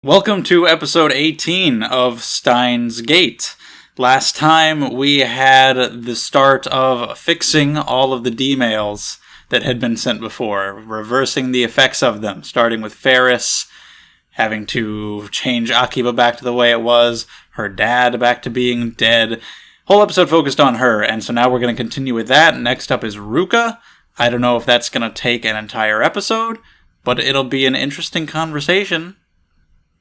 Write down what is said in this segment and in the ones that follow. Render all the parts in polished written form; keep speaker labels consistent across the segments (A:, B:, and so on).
A: Welcome to episode 18 of Steins Gate. Last time we had the start of fixing all of the D-mails that had been sent before, reversing the effects of them, starting with Ferris having to change Akiba back to the way it was, her dad back to being dead. Whole episode focused on her, and so now we're going to continue with that. Next up is Ruka. I don't know if that's going to take an entire episode, but it'll be an interesting conversation.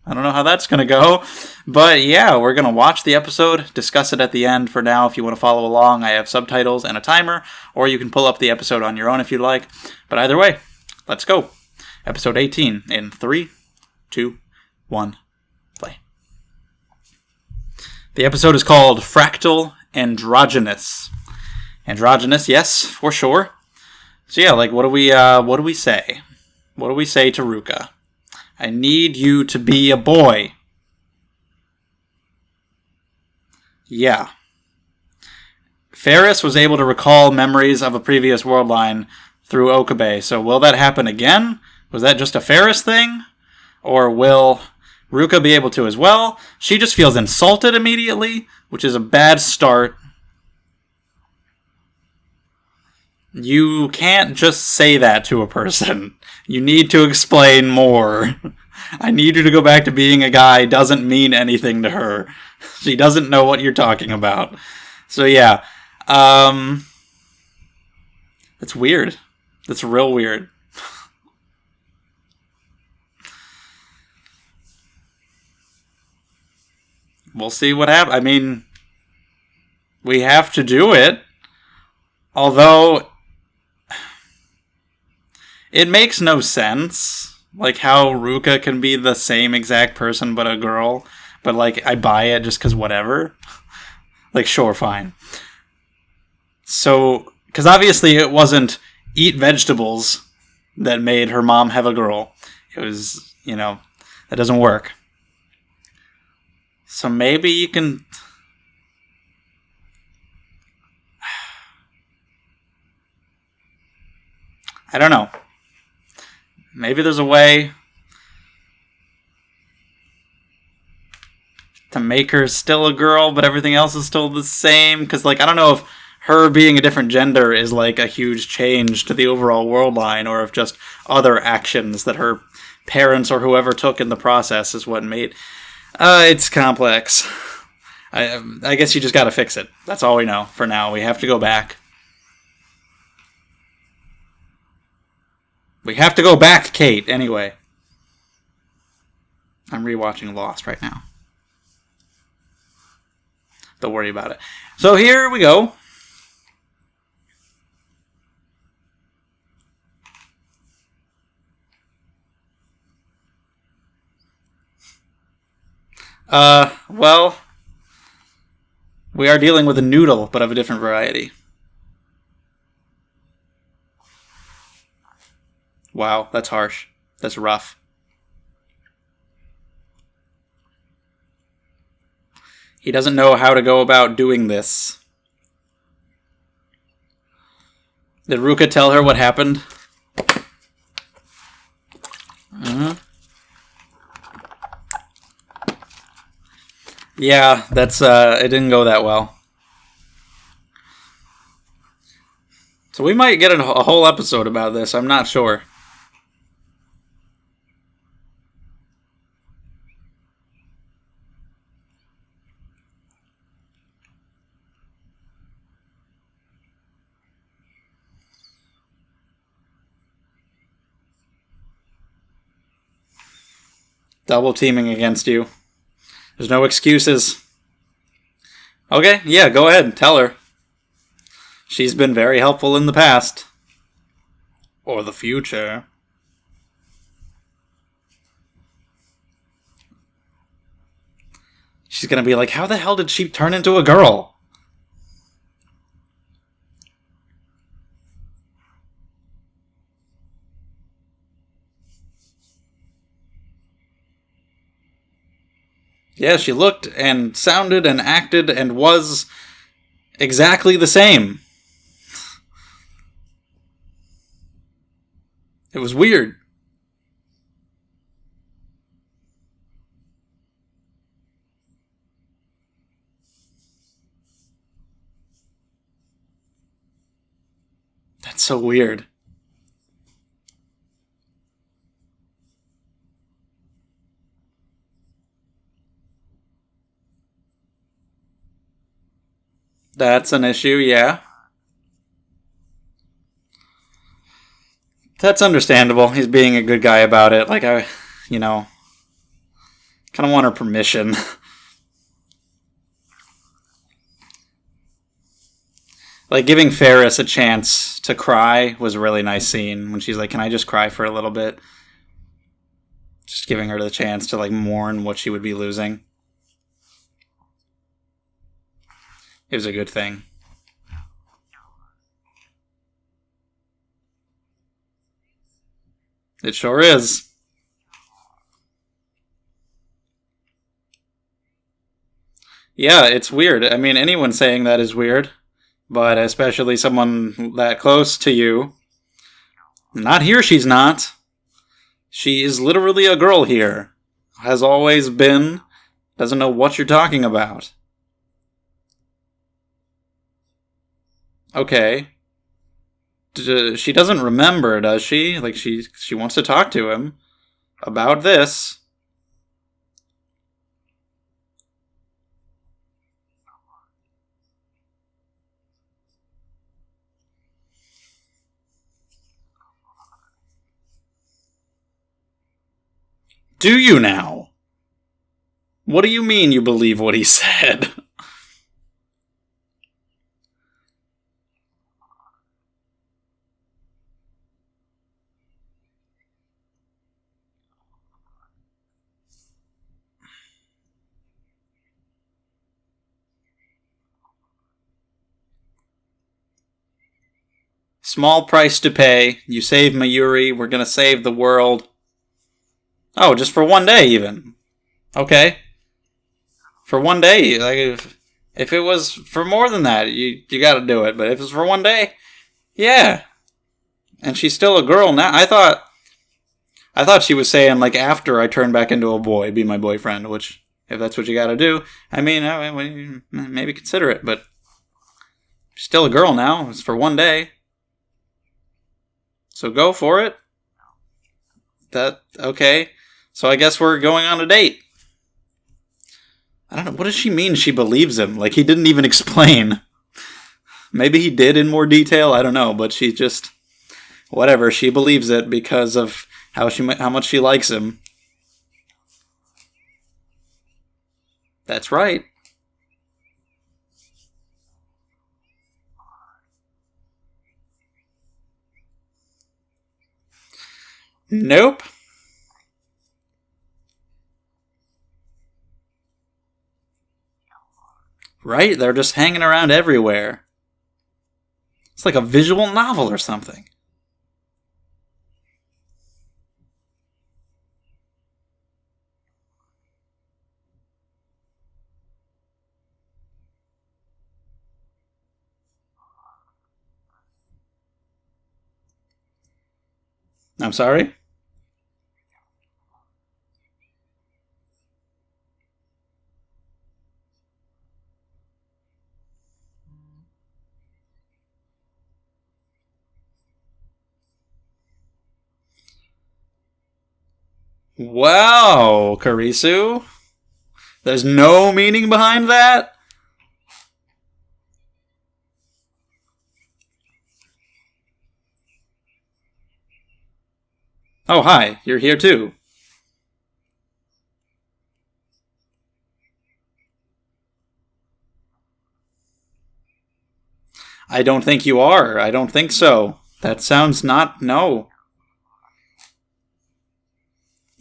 A: I don't know how that's going to go, but yeah, we're going to watch the episode, discuss it at the end. For now, if you want to follow along, I have subtitles and a timer, or you can pull up the episode on your own if you'd like. But either way, let's go. Episode 18 in 3, 2, 1, play. The episode is called Fractal Androgynous. Androgynous, yes, for sure. So yeah, what do we say? What do we say to Ruka? I need you to be a boy. Yeah. Ferris was able to recall memories of a previous world line through Okabe, so will that happen again? Was that just a Ferris thing? Or will Ruka be able to as well? She just feels insulted immediately, which is a bad start. You can't just say that to a person. You need to explain more. I need you to go back to being a guy doesn't mean anything to her. She doesn't know what you're talking about. So yeah. It's weird. That's real weird. We'll see what happens. I mean, we have to do it. Although it makes no sense, how Ruka can be the same exact person but a girl, but, I buy it just because whatever. Sure, fine. So, because obviously it wasn't eat vegetables that made her mom have a girl. It was, that doesn't work. So maybe you can... I don't know. Maybe there's a way to make her still a girl, but everything else is still the same. Because, I don't know if her being a different gender is, a huge change to the overall world line, or if just other actions that her parents or whoever took in the process is what made... it's complex. I guess you just gotta fix it. That's all we know for now. We have to go back. We have to go back, Kate, anyway. I'm rewatching Lost right now. Don't worry about it. So here we go. Well, we are dealing with a noodle, but of a different variety. Wow, that's harsh. That's rough. He doesn't know how to go about doing this. Did Ruka tell her what happened? Yeah, that's, it didn't go that well. So we might get a whole episode about this, I'm not sure. Double teaming against you. There's no excuses. Okay, yeah, go ahead. Tell her. She's been very helpful in the past. Or the future. She's gonna be like, how the hell did she turn into a girl? Yeah, she looked and sounded and acted and was exactly the same. It was weird. That's so weird. That's an issue, yeah. That's understandable. He's being a good guy about it. Like, you know, kind of want her permission. Like, giving Ferris a chance to cry was a really nice scene when she's like, can I just cry for a little bit? Just giving her the chance to, like, mourn what she would be losing. It was a good thing. It sure is. Yeah, it's weird. I mean, anyone saying that is weird, but especially someone that close to you. Not here, she's not. She is literally a girl here. Has always been. Doesn't know what you're talking about. Okay. She doesn't remember, does she? Like, she wants to talk to him about this. Do you now? What do you mean you believe what he said? Small price to pay. You save Mayuri. We're gonna save the world. Oh, just for one day, even. Okay. For one day. Like, if it was for more than that, you gotta do it. But if it's for one day, yeah. And she's still a girl now. I thought she was saying, like, after I turn back into a boy, be my boyfriend, which, if that's what you gotta do, I mean, maybe consider it, but she's still a girl now. It's for one day. So go for it. Okay. So I guess we're going on a date. I don't know. What does she mean she believes him? Like, he didn't even explain. Maybe he did in more detail. I don't know. But she just, whatever. She believes it because of how much she likes him. That's right. Nope. Right? They're just hanging around everywhere. It's like a visual novel or something. I'm sorry? Wow, Karisu. There's no meaning behind that? Oh, hi. You're here too. I don't think you are. I don't think so. That sounds not. No.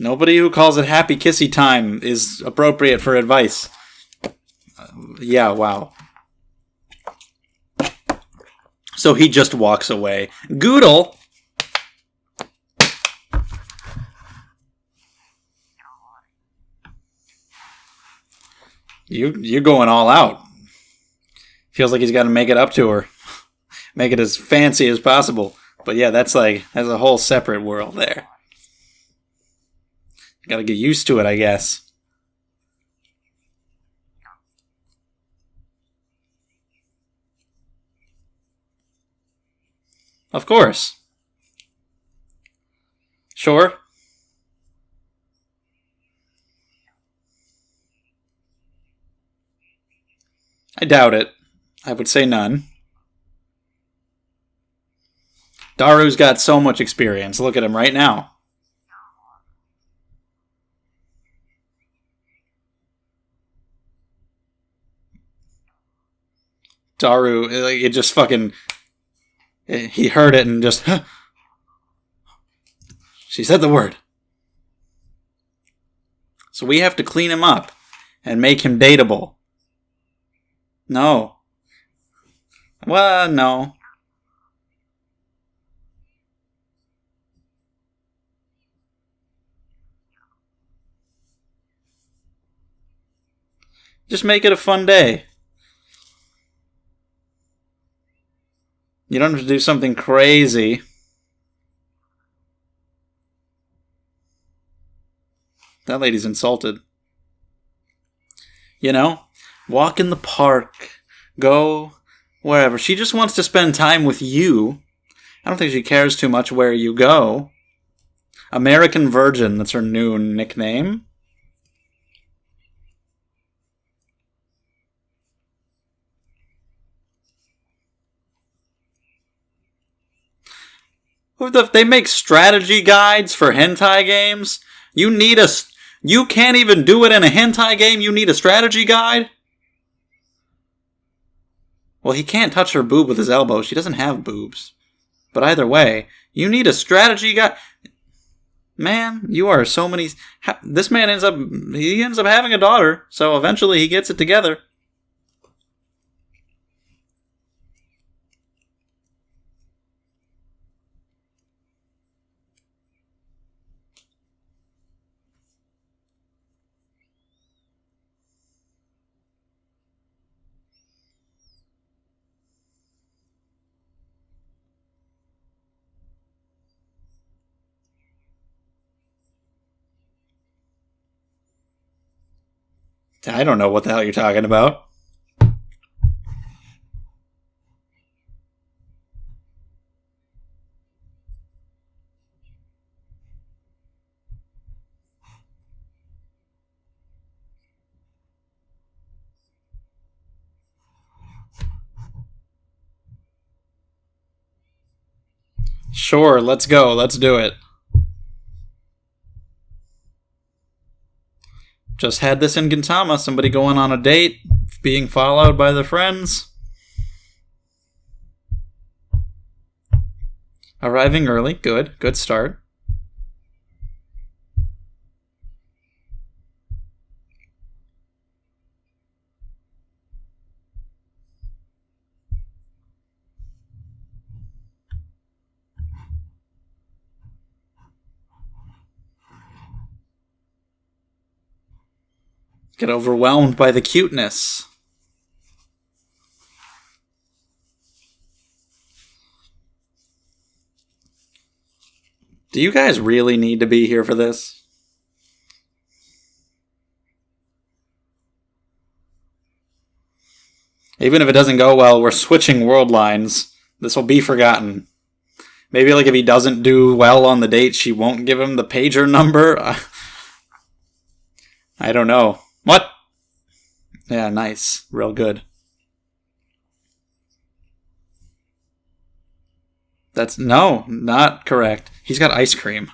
A: Nobody who calls it happy kissy time is appropriate for advice. Yeah, wow. So he just walks away. Goodle! You're going all out. Feels like he's got to make it up to her. Make it as fancy as possible. But yeah, that's a whole separate world there. Gotta get used to it, I guess. Of course. Sure. I doubt it. I would say none. Daru's got so much experience. Look at him right now. Daru, it just fucking... He heard it and just... Huh. She said the word. So we have to clean him up and make him dateable. No. Well, no. Just make it a fun day. You don't have to do something crazy. That lady's insulted. You know? Walk in the park. Go wherever. She just wants to spend time with you. I don't think she cares too much where you go. American Virgin, that's her new nickname. They make strategy guides for hentai games? You can't even do it in a hentai game? You need a strategy guide? Well, he can't touch her boob with his elbow. She doesn't have boobs. But either way, you need a strategy guide. Man, you are so many... This man ends up having a daughter, so eventually he gets it together. I don't know what the hell you're talking about. Sure, let's go. Let's do it. Just had this in Gintama. Somebody going on a date, being followed by their friends. Arriving early. Good. Good start. Get overwhelmed by the cuteness. Do you guys really need to be here for this? Even if it doesn't go well, we're switching world lines. This will be forgotten. Maybe like if he doesn't do well on the date, she won't give him the pager number. I don't know. What? Yeah, nice. Real good. No, not correct. He's got ice cream.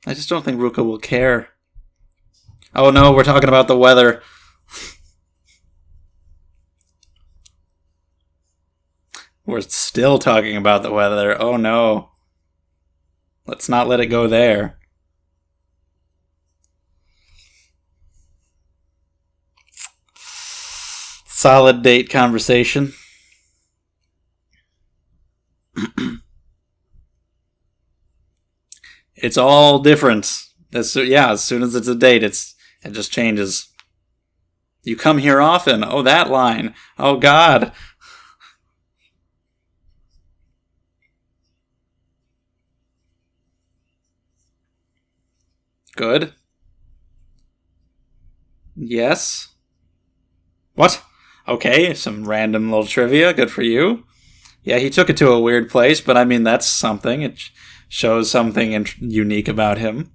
A: I just don't think Ruka will care. Oh no, we're talking about the weather. We're still talking about the weather. Oh no. Let's not let it go there. Solid date conversation. It's all different. As soon as it's a date, it just changes. You come here often. Oh, that line. Oh, God. Good. Yes. What? Okay, some random little trivia. Good for you. Yeah, he took it to a weird place, but I mean, that's something. It shows something unique about him.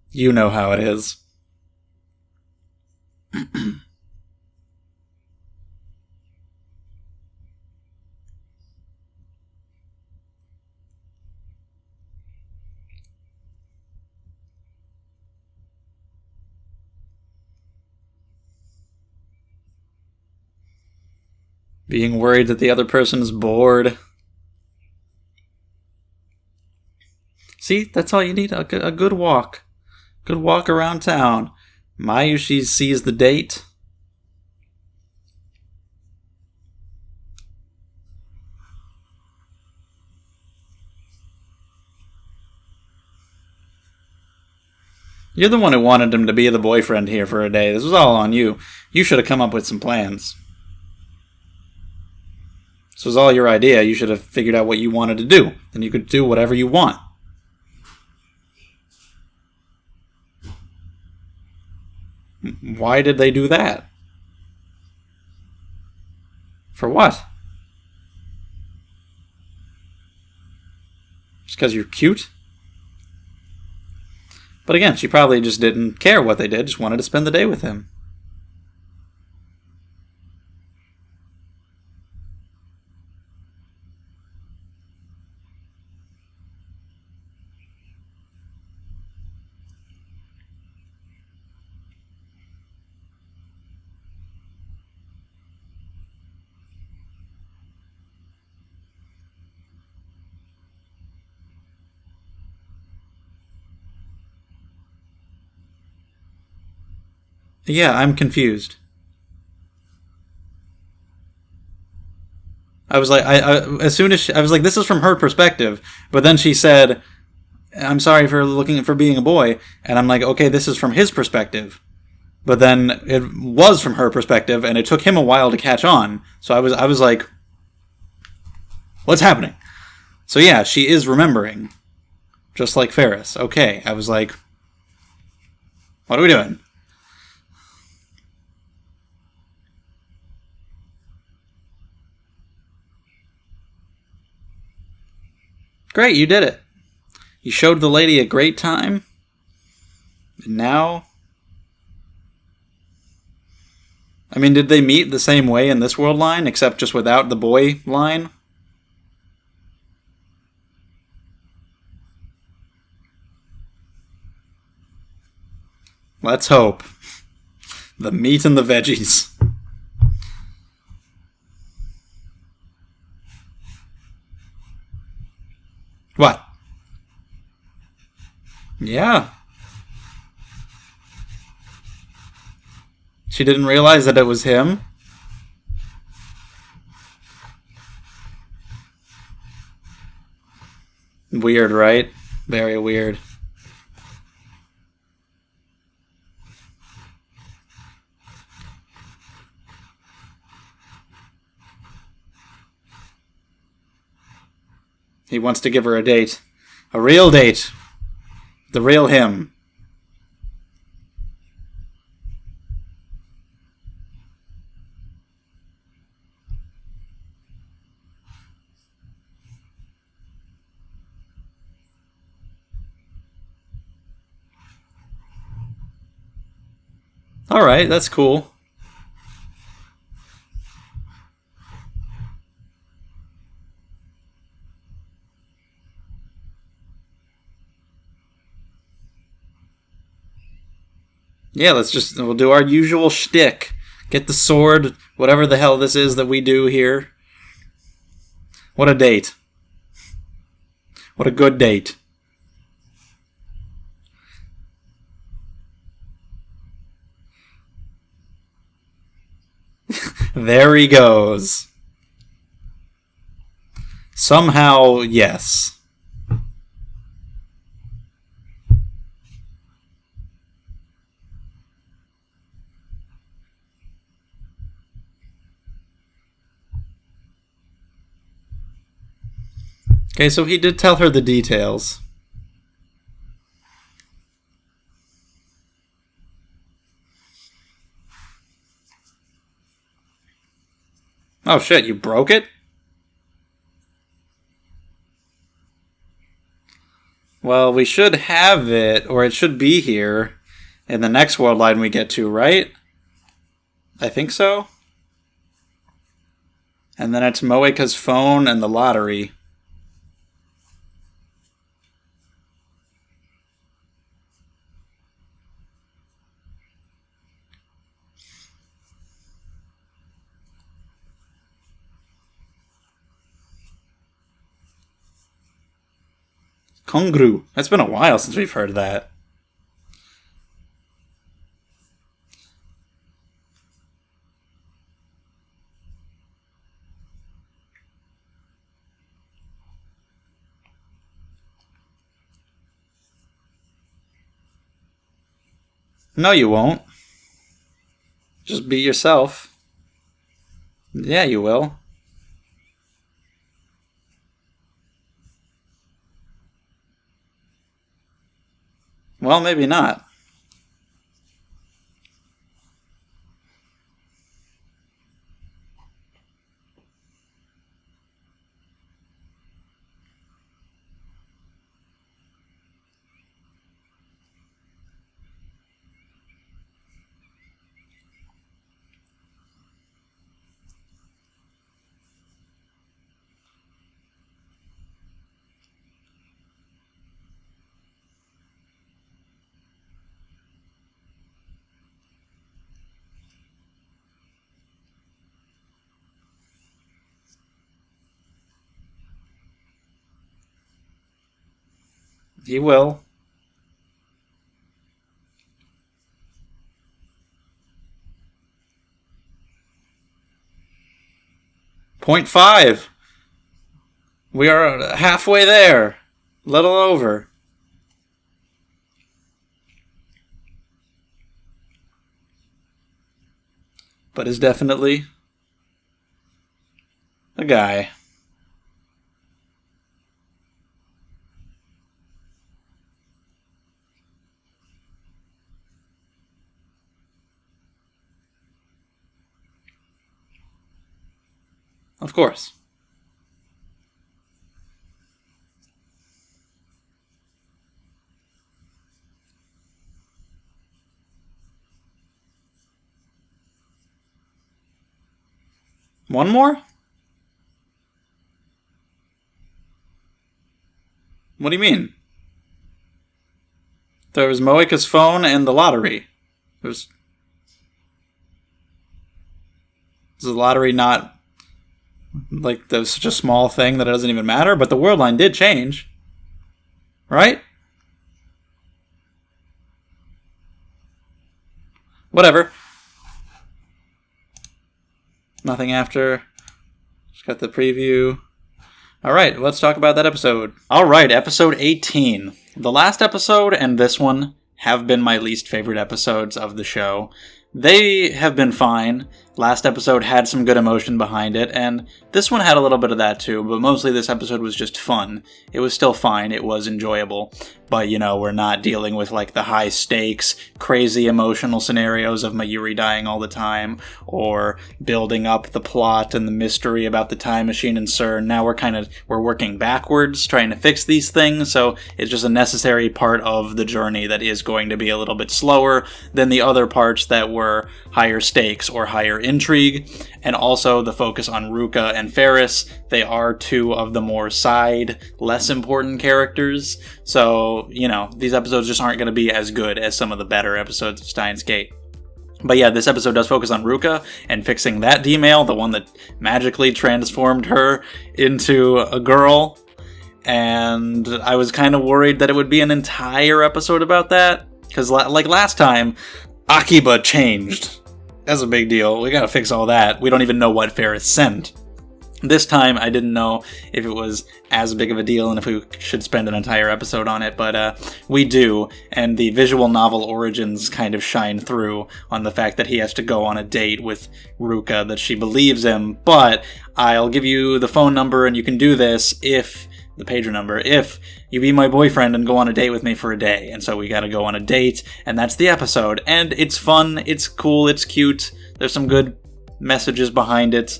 A: You know how it is. Being worried that the other person is bored. See, that's all you need, a good walk. Good walk around town. Mayushi sees the date. You're the one who wanted him to be the boyfriend here for a day. This was all on you. You should have come up with some plans. This was all your idea. You should have figured out what you wanted to do. Then you could do whatever you want. Why did they do that? For what? Just because you're cute? But again, she probably just didn't care what they did, just wanted to spend the day with him. Yeah, I'm confused. I was like, as soon as I was like, this is from her perspective, but then she said, "I'm sorry for being a boy," and I'm like, okay, this is from his perspective, but then it was from her perspective, and it took him a while to catch on. So I was like, what's happening? So yeah, she is remembering, just like Ferris. Okay, I was like, what are we doing? Great, you did it. You showed the lady a great time. And now... I mean, did they meet the same way in this world line, except just without the boy line? Let's hope. The meat and the veggies. What? Yeah. She didn't realize that it was him? Weird, right? Very weird. He wants to give her a date. A real date. The real him. Alright, that's cool. Yeah, we'll do our usual shtick. Get the sword, whatever the hell this is that we do here. What a date. What a good date. There he goes. Somehow, yes. Okay, so he did tell her the details. Oh shit, you broke it? Well, we should have it, or it should be here in the next world line we get to, right? I think so. And then it's Moeka's phone and the lottery. Kongru. It's been a while since we've heard that. No, you won't. Just be yourself. Yeah, you will. Well, maybe not. He will. .5. We are halfway there. Little over. But is definitely a guy. Of course. One more? What do you mean? There was Moeka's phone and the lottery. Is the lottery not like that was such a small thing that it doesn't even matter? But the world line did change. Right? Whatever. Nothing after. Just got the preview. Alright, let's talk about that episode. Alright, episode 18. The last episode and this one have been my least favorite episodes of the show. They have been fine. Last episode had some good emotion behind it, and this one had a little bit of that too, but mostly this episode was just fun. It was still fine, it was enjoyable, but we're not dealing with like the high stakes, crazy emotional scenarios of Mayuri dying all the time, or building up the plot and the mystery about the time machine and CERN. Now we're working backwards, trying to fix these things, so it's just a necessary part of the journey that is going to be a little bit slower than the other parts that were higher stakes or higher intrigue, and also the focus on Ruka and Ferris. They are two of the more side, less important characters, so, these episodes just aren't going to be as good as some of the better episodes of Steins Gate. But yeah, this episode does focus on Ruka and fixing that D-mail, the one that magically transformed her into a girl, and I was kind of worried that it would be an entire episode about that, because like last time, Akiba changed. That's a big deal. We gotta fix all that. We don't even know what Ferris sent. This time, I didn't know if it was as big of a deal and if we should spend an entire episode on it, but we do, and the visual novel origins kind of shine through on the fact that he has to go on a date with Ruka, that she believes him, but I'll give you the phone number and you can do this if you be my boyfriend and go on a date with me for a day. And so we gotta go on a date, and that's the episode. And it's fun, it's cool, it's cute, there's some good messages behind it.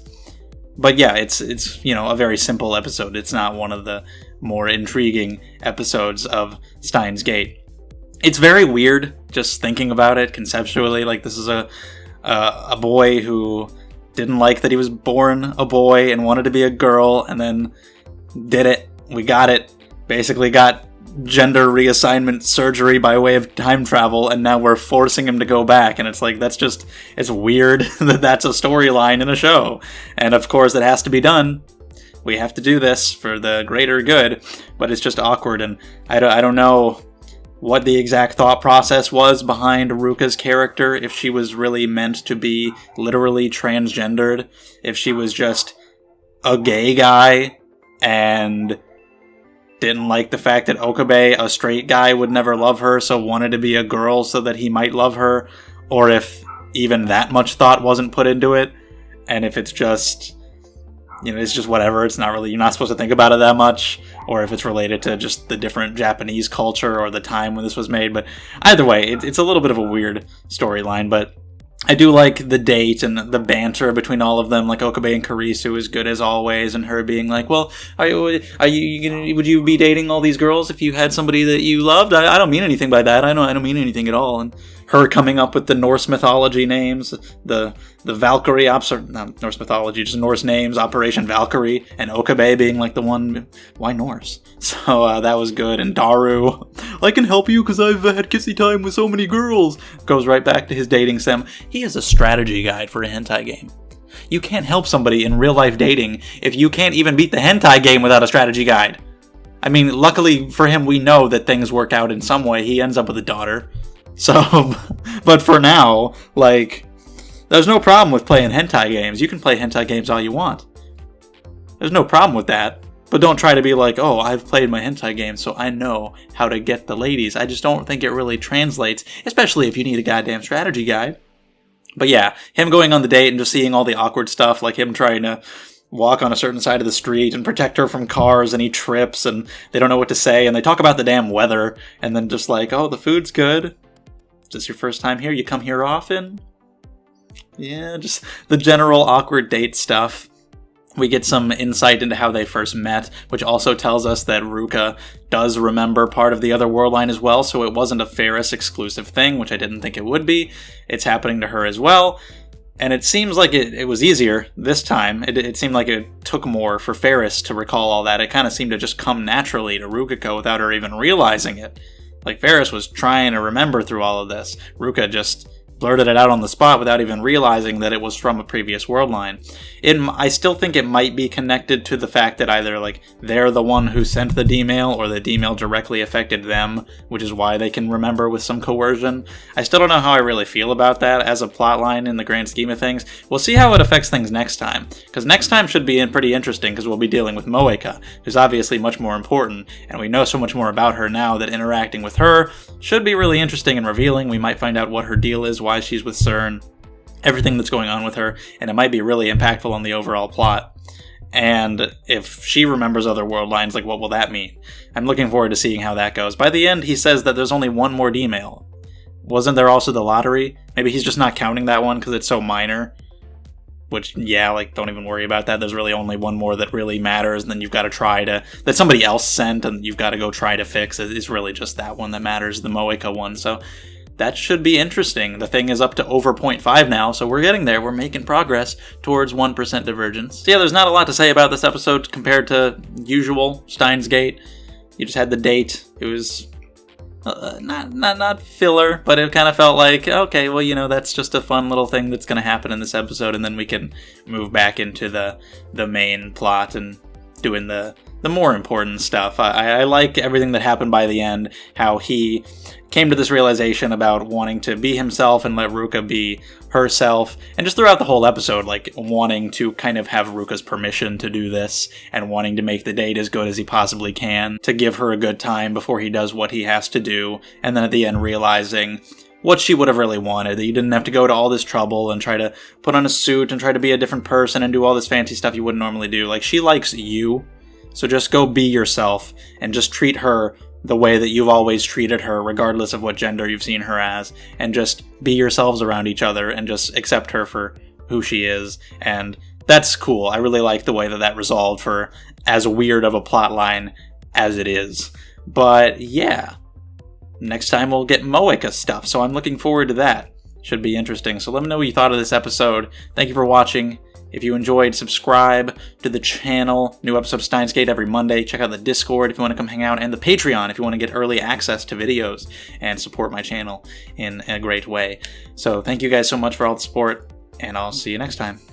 A: But yeah, it's a very simple episode. It's not one of the more intriguing episodes of Steins Gate. It's very weird just thinking about it conceptually. Like, this is a boy who didn't like that he was born a boy and wanted to be a girl, and then did it. We got it. Basically got gender reassignment surgery by way of time travel, and now we're forcing him to go back. And it's like, it's weird that that's a storyline in a show. And of course it has to be done. We have to do this for the greater good, but it's just awkward. And I don't know what the exact thought process was behind Ruka's character, if she was really meant to be literally transgendered, if she was just a gay guy and didn't like the fact that Okabe, a straight guy, would never love her, so wanted to be a girl so that he might love her, or if even that much thought wasn't put into it, and if it's just, it's just whatever, it's not really, you're not supposed to think about it that much, or if it's related to just the different Japanese culture or the time when this was made. But either way, it's a little bit of a weird storyline, but I do like the date and the banter between all of them, like Okabe and Karisu is good as always, and her being like, well, would you be dating all these girls if you had somebody that you loved? I don't mean anything by that. I don't mean anything at all. And her coming up with the Norse mythology names, the Valkyrie, not Norse mythology, just Norse names, Operation Valkyrie, and Okabe being like the one, why Norse? So that was good. And Daru, I can help you because I've had kissy time with so many girls. Goes right back to his dating sim. He is a strategy guide for a hentai game. You can't help somebody in real life dating if you can't even beat the hentai game without a strategy guide. I mean, luckily for him, we know that things work out in some way. He ends up with a daughter. So, but for now, like, there's no problem with playing hentai games. You can play hentai games all you want. There's no problem with that. But don't try to be like, oh, I've played my hentai game, so I know how to get the ladies. I just don't think it really translates, especially if you need a goddamn strategy guide. But yeah, him going on the date and just seeing all the awkward stuff, like him trying to walk on a certain side of the street and protect her from cars, and he trips, and they don't know what to say, and they talk about the damn weather, and then just like, oh, the food's good. Is this your first time here? You come here often? Yeah, just the general awkward date stuff. We get some insight into how they first met, which also tells us that Ruka does remember part of the other world line as well, so it wasn't a Ferris exclusive thing, which I didn't think it would be. It's happening to her as well, and it seems like it was easier this time. It seemed like it took more for Ferris to recall all that. It kind of seemed to just come naturally to Ruka without her even realizing it. Like, Ferris was trying to remember through all of this. Ruka just blurted it out on the spot without even realizing that it was from a previous world line. I still think it might be connected to the fact that either, like, they're the one who sent the D-mail, or the D-mail directly affected them, which is why they can remember with some coercion. I still don't know how I really feel about that as a plot line in the grand scheme of things. We'll see how it affects things next time, because next time should be pretty interesting, because we'll be dealing with Moeka, who's obviously much more important, and we know so much more about her now that interacting with her should be really interesting and revealing. We might find out what her deal is, why she's with CERN, everything that's going on with her, and it might be really impactful on the overall plot. And if she remembers other world lines, like, what will that mean? I'm looking forward to seeing how that goes. By the end, he says that there's only one more D-mail. Wasn't there also the lottery? Maybe he's just not counting that one because it's so minor. Which, yeah, like, don't even worry about that. There's really only one more that really matters, and then you've got to that somebody else sent, and you've got to go try to fix. It's really just that one that matters, the Moeka one. So that should be interesting. The thing is up to over 0.5 now, so we're getting there. We're making progress towards 1% divergence. So yeah, there's not a lot to say about this episode compared to usual Steins Gate. You just had the date. It was not filler, but it kind of felt like, okay, well, that's just a fun little thing that's going to happen in this episode, and then we can move back into the main plot and doing the more important stuff. I like everything that happened by the end, how he came to this realization about wanting to be himself and let Ruka be herself, and just throughout the whole episode, like, wanting to kind of have Ruka's permission to do this, and wanting to make the date as good as he possibly can, to give her a good time before he does what he has to do, and then at the end realizing what she would have really wanted, that you didn't have to go to all this trouble and try to put on a suit and try to be a different person and do all this fancy stuff you wouldn't normally do. Like, she likes you, so just go be yourself and just treat her the way that you've always treated her, regardless of what gender you've seen her as, and just be yourselves around each other and just accept her for who she is, and that's cool. I really like the way that resolved for as weird of a plot line as it is. But yeah, next time we'll get Moeka stuff, so I'm looking forward to that. Should be interesting. So let me know what you thought of this episode. Thank you for watching. If you enjoyed, subscribe to the channel. New episode of Steins Gate every Monday. Check out the Discord if you want to come hang out, and the Patreon if you want to get early access to videos and support my channel in a great way. So thank you guys so much for all the support, and I'll see you next time.